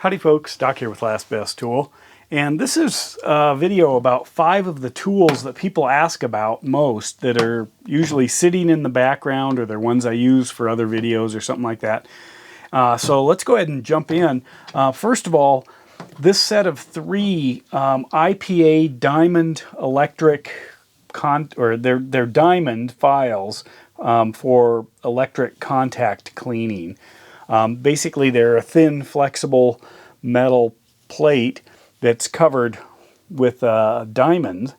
Howdy folks, Doc here with Last Best Tool, and this is a video about 5 of the tools that people ask about most that are usually sitting in the background, or they're ones I use for other videos or something like that. So let's go ahead and jump in. First of all, this set of 3 IPA diamond electric they're diamond files for electric contact cleaning. Basically, they're a thin, flexible metal plate that's covered with diamonds,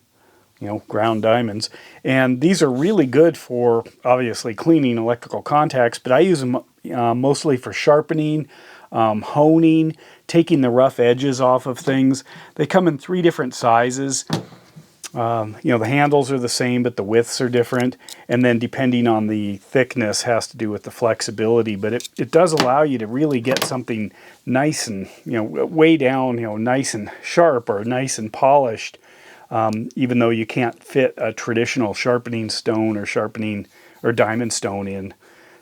ground diamonds. And these are really good for, obviously, cleaning electrical contacts, but I use them mostly for sharpening, honing, taking the rough edges off of things. They come in 3 different sizes. The handles are the same, but the widths are different. And then depending on the thickness has to do with the flexibility. But it does allow you to really get something nice and, way down, nice and sharp or nice and polished, even though you can't fit a traditional sharpening stone or diamond stone in.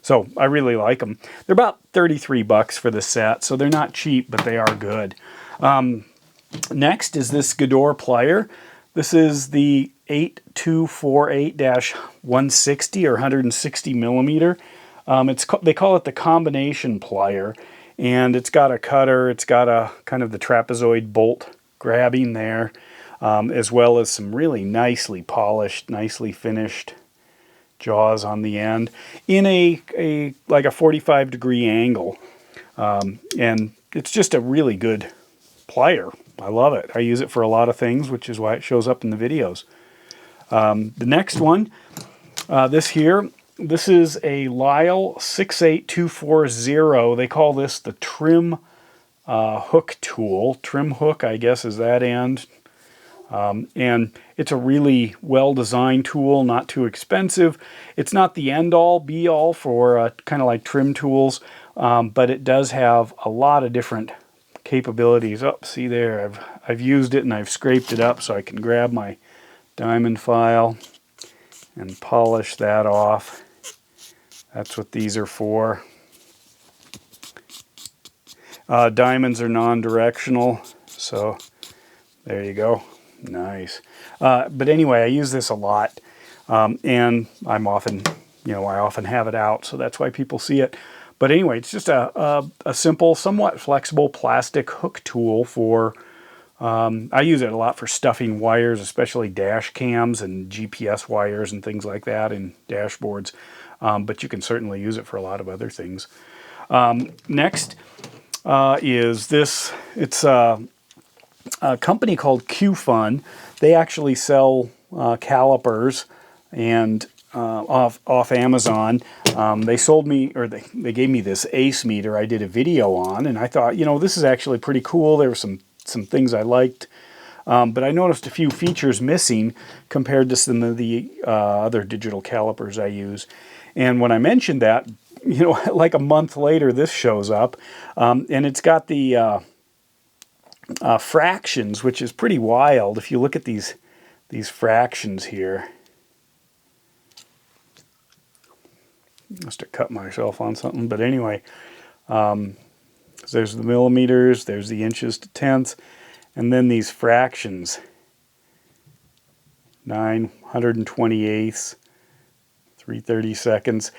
So I really like them. They're about 33 bucks for the set, so they're not cheap, but they are good. Next is this Gador plier. This is the 8248-160 or 160 millimeter. They call it the combination plier, and it's got a cutter. It's got a kind of the trapezoid bolt grabbing there, as well as some really nicely polished, nicely finished jaws on the end in like a 45-degree angle, and it's just a really good plier. I love it. I use it for a lot of things, which is why it shows up in the videos. The next one, this is a Lyle 68240. They call this the trim hook tool. Trim hook, I guess, is that end. And it's a really well-designed tool, not too expensive. It's not the end-all, be-all for kind of like trim tools, but it does have a lot of different capabilities. Oh, see there, I've used it and I've scraped it up so I can grab my diamond file and polish that off. That's what these are for. Diamonds are non-directional, so there you go. Nice. But anyway, I use this a lot, and I'm often, I often have it out, so that's why people see it. But anyway, it's just a simple, somewhat flexible plastic hook tool for, I use it a lot for stuffing wires, especially dash cams and GPS wires and things like that in dashboards. But you can certainly use it for a lot of other things. Next is this. It's a company called Q-Fun. They actually sell calipers and off Amazon. They sold me, or they gave me this ACE meter I did a video on, and I thought, this is actually pretty cool. There were some things I liked, but I noticed a few features missing compared to some of the other digital calipers I use. And when I mentioned that, like a month later, this shows up, and it's got the fractions, which is pretty wild. If you look at these fractions here, must have cut myself on something, but anyway, there's the millimeters, there's the inches to tenths, and then these fractions, 9/128, 3/32,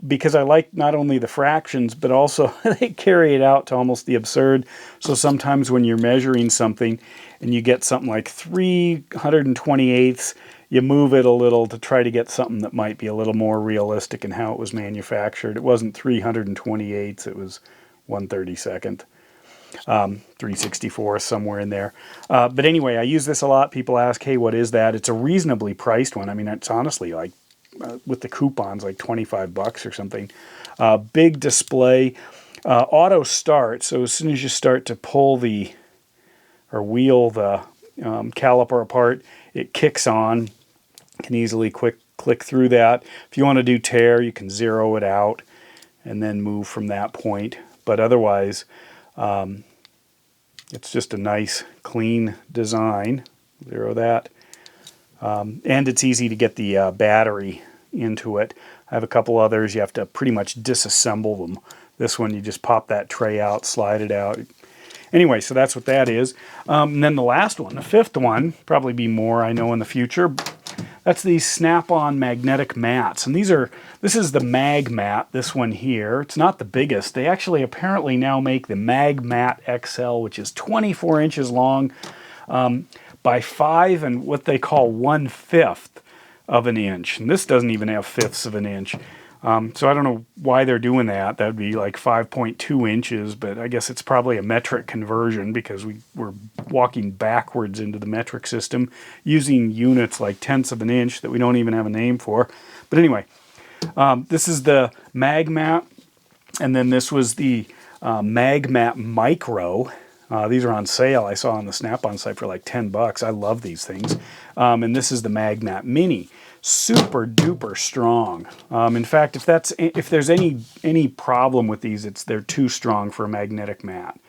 because I like not only the fractions, but also they carry it out to almost the absurd. So sometimes when you're measuring something and you get something like 3/128, you move it a little to try to get something that might be a little more realistic in how it was manufactured. It wasn't 3/128, it was 1/32, 3/64, somewhere in there. But anyway, I use this a lot. People ask, hey, what is that? It's a reasonably priced one. I mean, it's honestly like, with the coupons, like 25 bucks or something. Big display, auto start. So as soon as you start to pull or wheel the caliper apart, it kicks on. You can easily click through that. If you want to do tear, you can zero it out and then move from that point. But otherwise, it's just a nice, clean design. Zero that. And it's easy to get the battery into it. I have a couple others. You have to pretty much disassemble them. This one, you just pop that tray out, slide it out. Anyway, so that's what that is. And then the last one, the fifth one, probably be more I know in the future. That's these snap-on magnetic mats. And this is the Magmat, this one here. It's not the biggest. They actually apparently now make the Magmat XL, which is 24 inches long by 5 and what they call 1/5 of an inch. And this doesn't even have fifths of an inch. So I don't know why they're doing that. That'd be like 5.2 inches, but I guess it's probably a metric conversion because we're walking backwards into the metric system using units like tenths of an inch that we don't even have a name for. But anyway, this is the Magmat, and then this was the Magmat Micro. These are on sale. I saw on the Snap-on site for like 10 bucks. I love these things. And this is the Magmat Mini. Super duper strong. In fact, if there's any problem with these, they're too strong for a magnetic mat.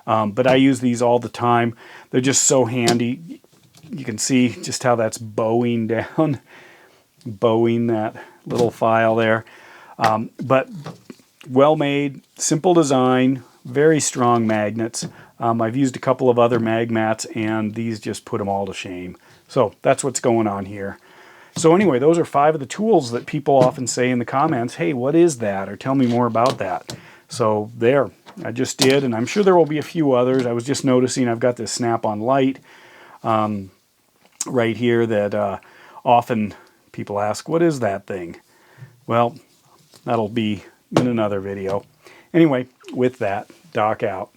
But I use these all the time. They're just so handy. You can see just how that's bowing down, bowing that little file there. But well made, simple design, very strong magnets. I've used a couple of other Magmats, and these just put them all to shame. So that's what's going on here. So anyway, those are 5 of the tools that people often say in the comments, hey, what is that? Or tell me more about that. So there, I just did, and I'm sure there will be a few others. I was just noticing I've got this Snap-on light right here that often people ask, what is that thing? Well, that'll be in another video. Anyway, with that, Doc out.